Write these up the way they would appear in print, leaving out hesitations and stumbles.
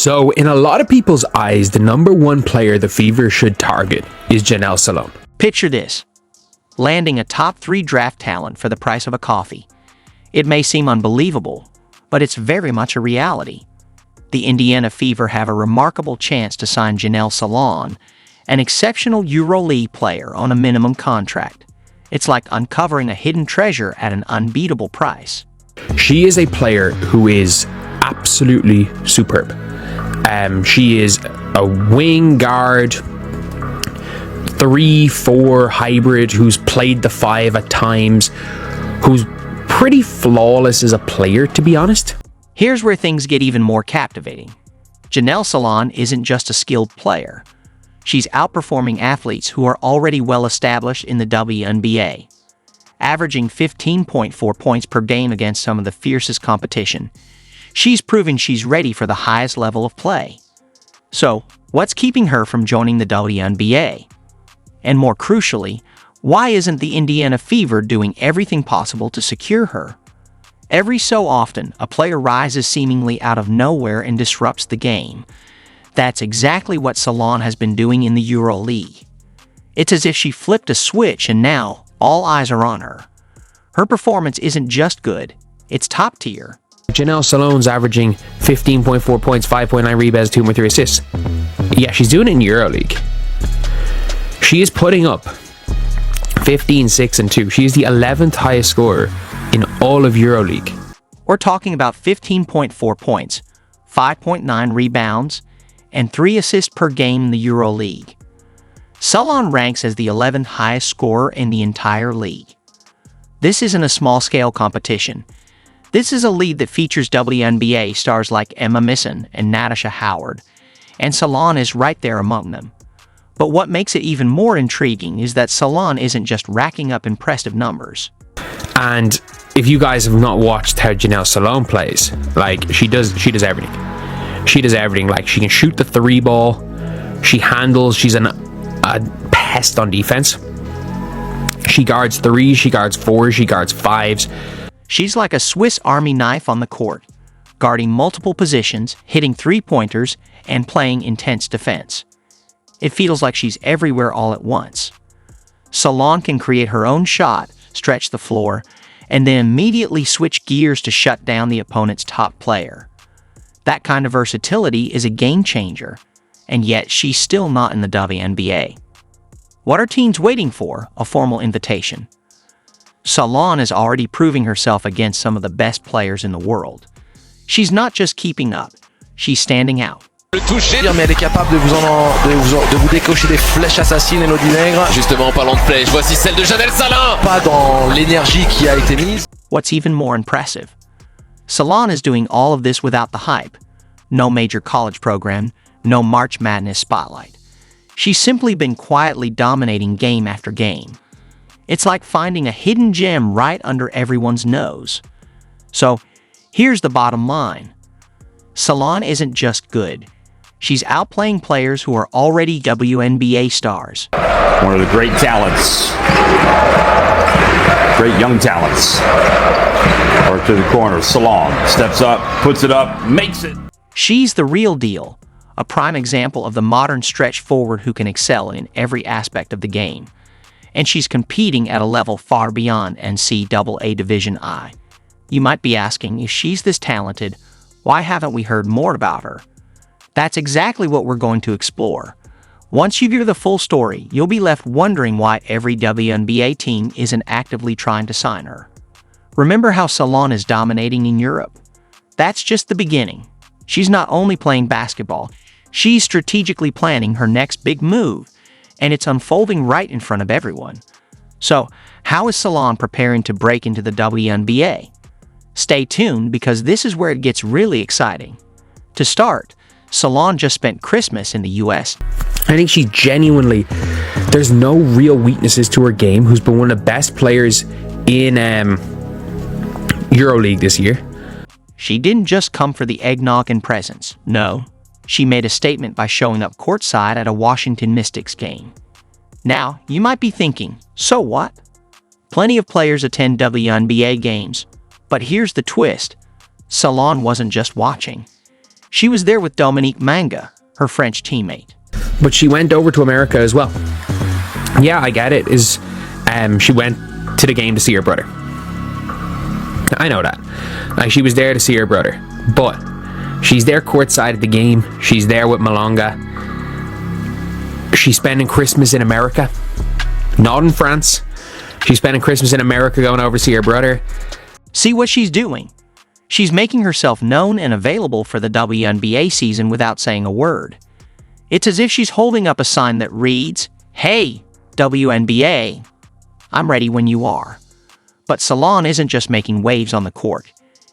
So, in a lot of people's eyes, the number one player the Fever should target is Janelle Salon. Picture this: landing a top 3 draft talent for the price of a coffee. It may seem unbelievable, but it's very much a reality. The Indiana Fever have a remarkable chance to sign Janelle Salon, an exceptional EuroLeague player, on a minimum contract. It's like uncovering a hidden treasure at an unbeatable price. She is a player who is absolutely superb. She is a wing guard, 3-4 hybrid who's played the 5 at times, who's pretty flawless as a player, to be honest. Here's where things get even more captivating. Janelle Salon isn't just a skilled player. She's outperforming athletes who are already well established in the WNBA, averaging 15.4 points per game against some of the fiercest competition. She's proven she's ready for the highest level of play. So, what's keeping her from joining the WNBA? And more crucially, why isn't the Indiana Fever doing everything possible to secure her? Every so often, a player rises seemingly out of nowhere and disrupts the game. That's exactly what Salon has been doing in the EuroLeague. It's as if she flipped a switch and now all eyes are on her. Her performance isn't just good, it's top tier. Janelle Salon's averaging 15.4 points, 5.9 rebounds, 2.3 assists. Yeah, she's doing it in EuroLeague. She is putting up 15, 6, and 2. She is the 11th highest scorer in all of EuroLeague. We're talking about 15.4 points, 5.9 rebounds, and 3 assists per game in the EuroLeague. Salon ranks as the 11th highest scorer in the entire league. This isn't a small-scale competition. This is a league that features WNBA stars like Emma Misson and Natasha Howard, and Salon is right there among them. But what makes it even more intriguing is that Salon isn't just racking up impressive numbers. And if you guys have not watched how Janelle Salon plays, like, she does everything. She does everything. Like, she can shoot the 3 ball. She handles. She's a pest on defense. She guards 3s. She guards 4s. She guards 5s. She's like a Swiss Army knife on the court, guarding multiple positions, hitting 3-pointers, and playing intense defense. It feels like she's everywhere all at once. Salon can create her own shot, stretch the floor, and then immediately switch gears to shut down the opponent's top player. That kind of versatility is a game changer, and yet she's still not in the WNBA. What are teams waiting for? A formal invitation. Salon is already proving herself against some of the best players in the world. She's not just keeping up, she's standing out. Le toucher, mais elle est capable de vous décocher des flèches assassines, Elodie Nègre. Justement, en parlant de flèches, voici celle de Janelle Salon. Pas dans l'énergie qui a été mise. What's even more impressive, Salon is doing all of this without the hype. No major college program, no March Madness spotlight. She's simply been quietly dominating game after game. It's like finding a hidden gem right under everyone's nose. So, here's the bottom line. Salon isn't just good. She's outplaying players who are already WNBA stars. One of the great talents, great young talents. Or to the corner, Salon steps up, puts it up, makes it. She's the real deal, a prime example of the modern stretch forward who can excel in every aspect of the game. And she's competing at a level far beyond NCAA Division I. You might be asking, if she's this talented, why haven't we heard more about her? That's exactly what we're going to explore. Once you hear the full story, you'll be left wondering why every WNBA team isn't actively trying to sign her. Remember how Salon is dominating in Europe? That's just the beginning. She's not only playing basketball, she's strategically planning her next big move, and it's unfolding right in front of everyone. So, how is Salon preparing to break into the WNBA? Stay tuned, because this is where it gets really exciting. To start, Salon just spent Christmas in the US. I think she genuinely, there's no real weaknesses to her game, who's been one of the best players in EuroLeague this year. She didn't just come for the eggnog and presents. No, she made a statement by showing up courtside at a Washington Mystics game. Now, you might be thinking, so what? Plenty of players attend WNBA games. But here's the twist. Salon wasn't just watching. She was there with Dominique Manga, her French teammate. But she went over to America as well. Yeah, I get it. She went to the game to see her brother. I know that. Like, she was there to see her brother. But she's there courtside at the game. She's there with Malonga. She's spending Christmas in America, not in France. She's spending Christmas in America going over to see her brother. See what she's doing? She's making herself known and available for the WNBA season without saying a word. It's as if she's holding up a sign that reads, "Hey, WNBA, I'm ready when you are." But Salon isn't just making waves on the court.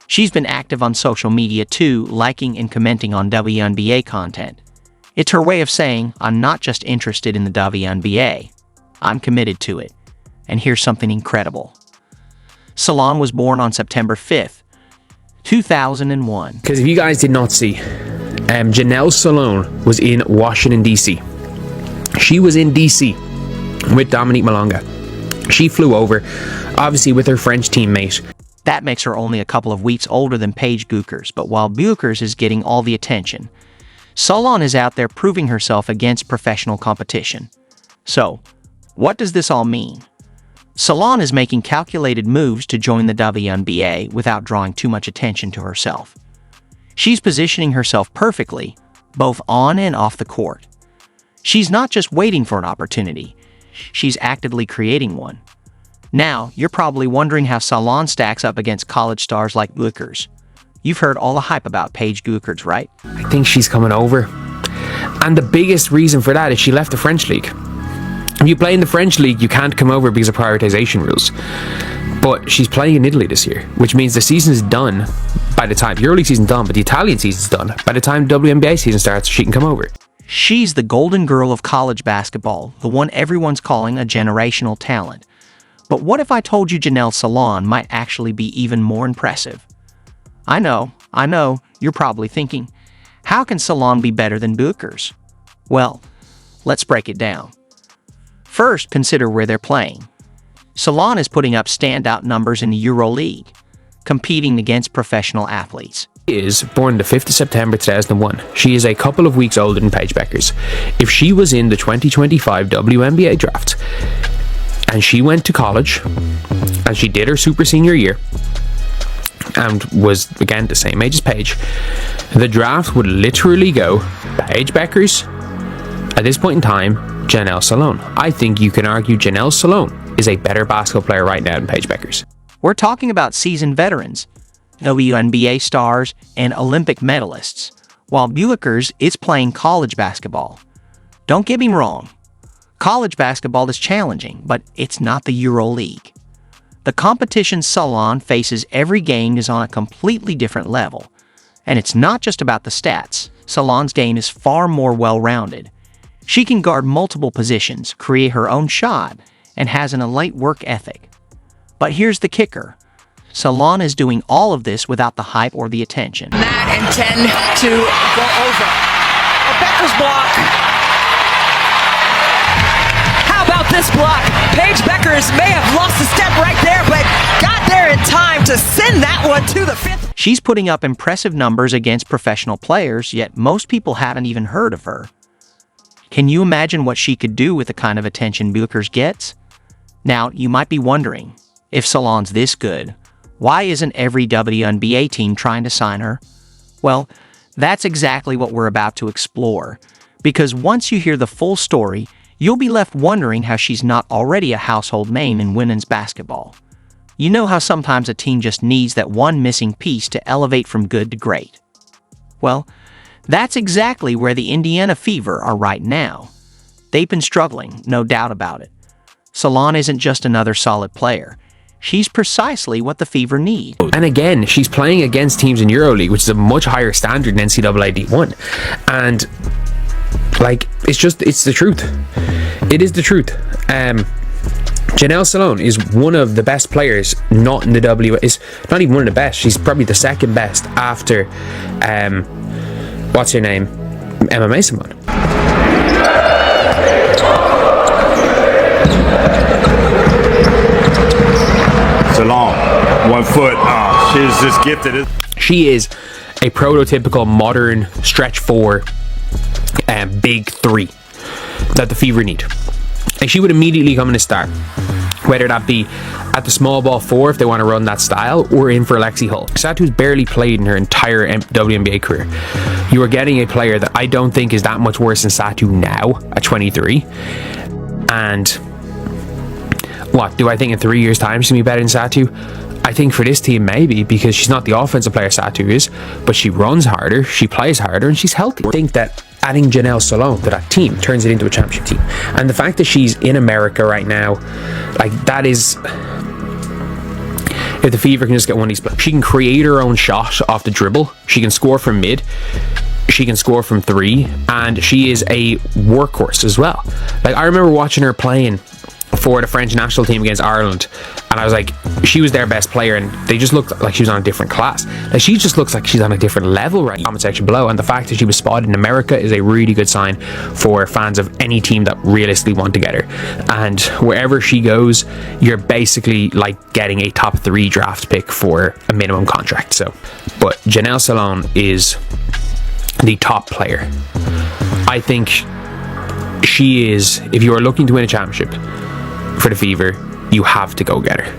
She's been active on social media too, liking and commenting on WNBA content. It's her way of saying, I'm not just interested in the WNBA, I'm committed to it. And here's something incredible. Salon was born on September 5th, 2001. Because if you guys did not see, Janelle Salon was in Washington, D.C. She was in D.C. with Dominique Malonga. She flew over, obviously with her French teammate. That makes her only a couple of weeks older than Paige Bueckers, but while Bueckers is getting all the attention, Salon is out there proving herself against professional competition. So, what does this all mean? Salon is making calculated moves to join the WNBA without drawing too much attention to herself. She's positioning herself perfectly, both on and off the court. She's not just waiting for an opportunity, she's actively creating one. Now, you're probably wondering how Salon stacks up against college stars like Bueckers. You've heard all the hype about Paige Bueckers, right? I think she's coming over. And the biggest reason for that is she left the French league. If you play in the French league, you can't come over because of prioritization rules. But she's playing in Italy this year, which means the season's done by the time EuroLeague season's done, but the Italian season's done. By the time WNBA season starts, she can come over. She's the golden girl of college basketball, the one everyone's calling a generational talent. But what if I told you Janelle Salon might actually be even more impressive? I know, you're probably thinking, how can Salon be better than Bueckers? Well, let's break it down. First, consider where they're playing. Salon is putting up standout numbers in the EuroLeague, competing against professional athletes. She is born the 5th of September 2001. She is a couple of weeks older than Paige Bueckers. If she was in the 2025 WNBA draft, and she went to college, and she did her super senior year, and was, again, the same age as Paige, the draft would literally go Paige Bueckers, at this point in time, Janelle Salon. I think you can argue Janelle Salon is a better basketball player right now than Paige Bueckers. We're talking about seasoned veterans, WNBA stars, and Olympic medalists, while Bueckers is playing college basketball. Don't get me wrong, college basketball is challenging, but it's not the EuroLeague. The competition Salon faces every game is on a completely different level. And it's not just about the stats. Salon's game is far more well-rounded. She can guard multiple positions, create her own shot, and has an elite work ethic. But here's the kicker. Salon is doing all of this without the hype or the attention. That and 10 to go over. A Bueckers block. How about this block? Paige Bueckers may have lost a step right there, but got there in time to send that one to the fifth. She's putting up impressive numbers against professional players, yet most people haven't even heard of her. Can you imagine what she could do with the kind of attention Bueckers gets? Now, you might be wondering, if Salon's this good, why isn't every WNBA team trying to sign her? Well, that's exactly what we're about to explore, because once you hear the full story, you'll be left wondering how she's not already a household name in women's basketball. You know how sometimes a team just needs that one missing piece to elevate from good to great? Well, that's exactly where the Indiana Fever are right now. They've been struggling, no doubt about it. Salon isn't just another solid player. She's precisely what the Fever need. And again, she's playing against teams in EuroLeague, which is a much higher standard than NCAA D1. And, like, it's the truth. It is the truth. Janelle Salon is one of the best players, not in the is not even one of the best. She's probably the second best after, what's her name? MMA Simone. Salon, 1 foot. She's just gifted. She is a prototypical modern stretch 4 big 3 that the Fever need. And she would immediately come in a start, whether that be at the small ball 4 if they want to run that style, or in for Lexi Hull. Satu's barely played in her entire WNBA career. You are getting a player that I don't think is that much worse than Satu now at 23. And what do I think in 3 years' time she's going to be better than Satu? I think for this team maybe, because she's not the offensive player Satu is, but she runs harder, she plays harder, and she's healthy. I think that adding Janelle Salone to that team turns it into a championship team. And the fact that she's in America right now, like, that is... If the Fever can just get one of these players, she can create her own shot off the dribble, she can score from mid, she can score from 3, and she is a workhorse as well. Like, I remember watching her playing for the French national team against Ireland, and I was like, she was their best player, and they just looked like she was on a different class. Like, she just looks like she's on a different level right now. Comment section below, and the fact that she was spotted in America is a really good sign for fans of any team that realistically want to get her. And wherever she goes, you're basically like getting a top 3 draft pick for a minimum contract. So, but Janelle Salone is the top player. I think she is, if you are looking to win a championship for the Fever, you have to go get her.